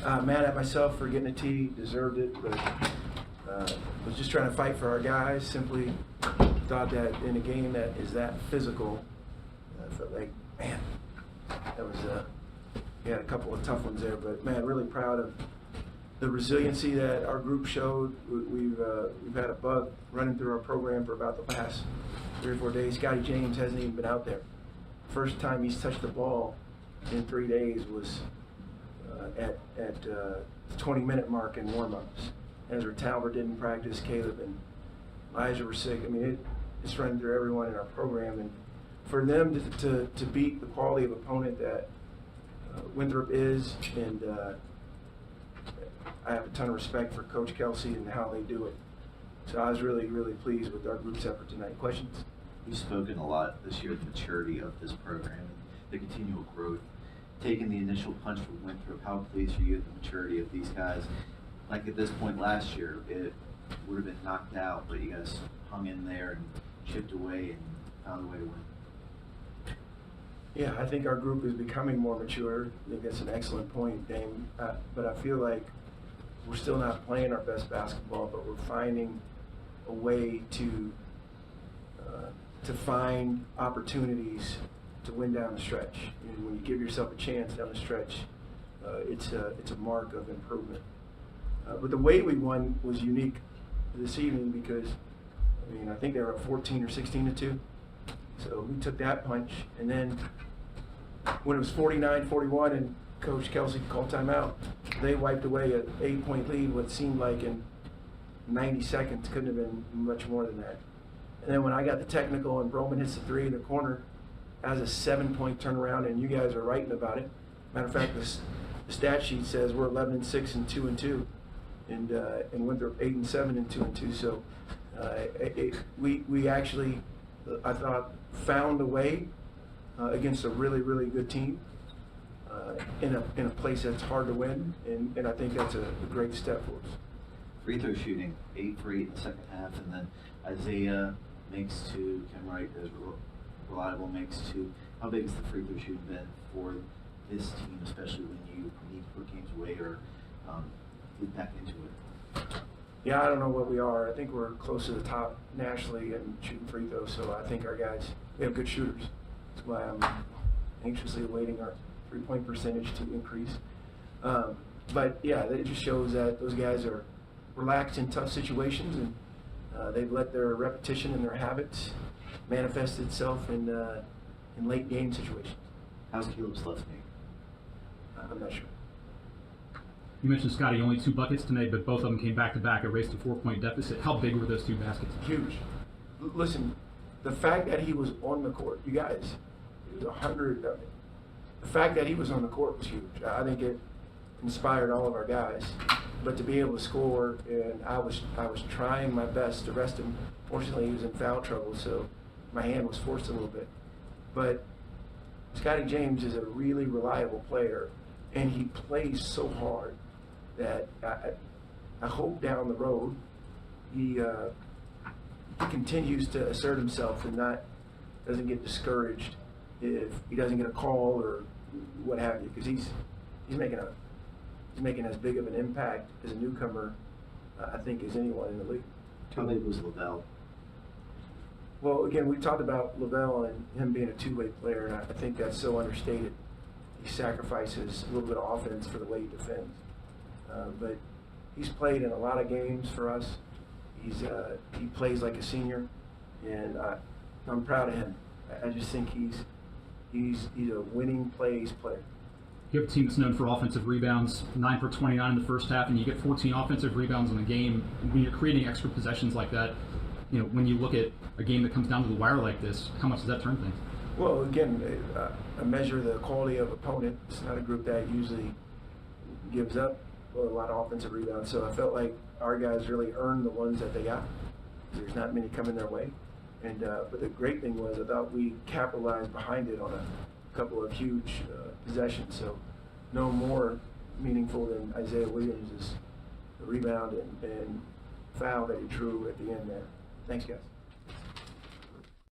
Mad at myself for getting a tee, deserved it, but was just trying to fight for our guys. Simply thought that in a game that is that physical, I felt like, man, that was, we had a couple of tough ones there, but man, really proud of the resiliency that our group showed. We've had a bug running through our program for about the past 3 or 4 days. Scotty James hasn't even been out there. First time he's touched the ball in 3 days was at the 20-minute mark in warm-ups. Ezra Talbert didn't practice, Caleb and Elijah were sick. I mean, it's running through everyone in our program, and for them to beat the quality of opponent that Winthrop is, and I have a ton of respect for Coach Kelsey and how they do it. So I was really, really pleased with our group's effort tonight. Questions? You've spoken a lot this year of the maturity of this program and the continual growth. Taking the initial punch from Winthrop, how pleased are you with the maturity of these guys? Like at this point last year, it would have been knocked out, but you guys hung in there and chipped away and found a way to win. Yeah, I think our group is becoming more mature. I think that's an excellent point, Dame. But I feel like we're still not playing our best basketball, but we're finding a way to find opportunities to win down the stretch. And when you give yourself a chance down the stretch, it's a mark of improvement. But the way we won was unique this evening because, I mean, I think they were up 14 or 16-2. So we took that punch, and then when it was 49-41 and Coach Kelsey called timeout, they wiped away an 8-point lead, what seemed like in 90 seconds. Couldn't have been much more than that. And then when I got the technical and Broman hits the three in the corner, that was a 7-point turnaround, and you guys are writing about it. Matter of fact, the stat sheet says we're 11-6 and 2-2, and Winthrop 8-7 and 2-2. So we actually, I thought, found a way against a really, really good team in a place that's hard to win, and I think that's a great step for us. Free throw shooting, 8 for 8 in the second half, and then Isaiah makes 2, Ken Wright is reliable, makes 2. How big has the free throw shooting been for this team, especially when you need to put games away or get back into it? Yeah, I don't know what we are. I think we're close to the top nationally in shooting free throws, so I think our guys, we have good shooters. That's why I'm anxiously awaiting our three-point percentage to increase. But yeah, it just shows that those guys are relaxed in tough situations, and they've let their repetition and their habits manifest itself in late game situations. How's Caleb's left game? I'm not sure. You mentioned, Scotty, only 2 buckets tonight, but both of them came back-to-back, erased a 4-point deficit. How big were those 2 baskets? Huge. Listen, the fact that he was on the court, you guys, it was 100 of it. The fact that he was on the court was huge. I think it inspired all of our guys. But to be able to score, and I was trying my best to rest him. Fortunately, he was in foul trouble, so my hand was forced a little bit. But Scotty James is a really reliable player, and he plays so hard that I hope down the road he continues to assert himself and doesn't get discouraged if he doesn't get a call or what have you, because he's making as big of an impact as a newcomer, I think, as anyone in the league. How big was Lavelle? Well, again, we talked about Lavelle and him being a two-way player, and I think that's so understated. He sacrifices a little bit of offense for the way he defends. But he's played in a lot of games for us. He plays like a senior, and I'm proud of him. I just think he's a winning plays player. You have a team that's known for offensive rebounds, 9 for 29 in the first half, and you get 14 offensive rebounds in the game. When you're creating extra possessions like that, you know, when you look at a game that comes down to the wire like this, how much does that turn things? Well, again, I measure the quality of opponent. It's not a group that usually gives up a lot of offensive rebounds. So I felt like our guys really earned the ones that they got. There's not many coming their way. And but the great thing was I thought we capitalized behind it on a couple of huge possessions. So no more meaningful than Isaiah Williams' rebound and foul that he drew at the end there. Thanks, guys.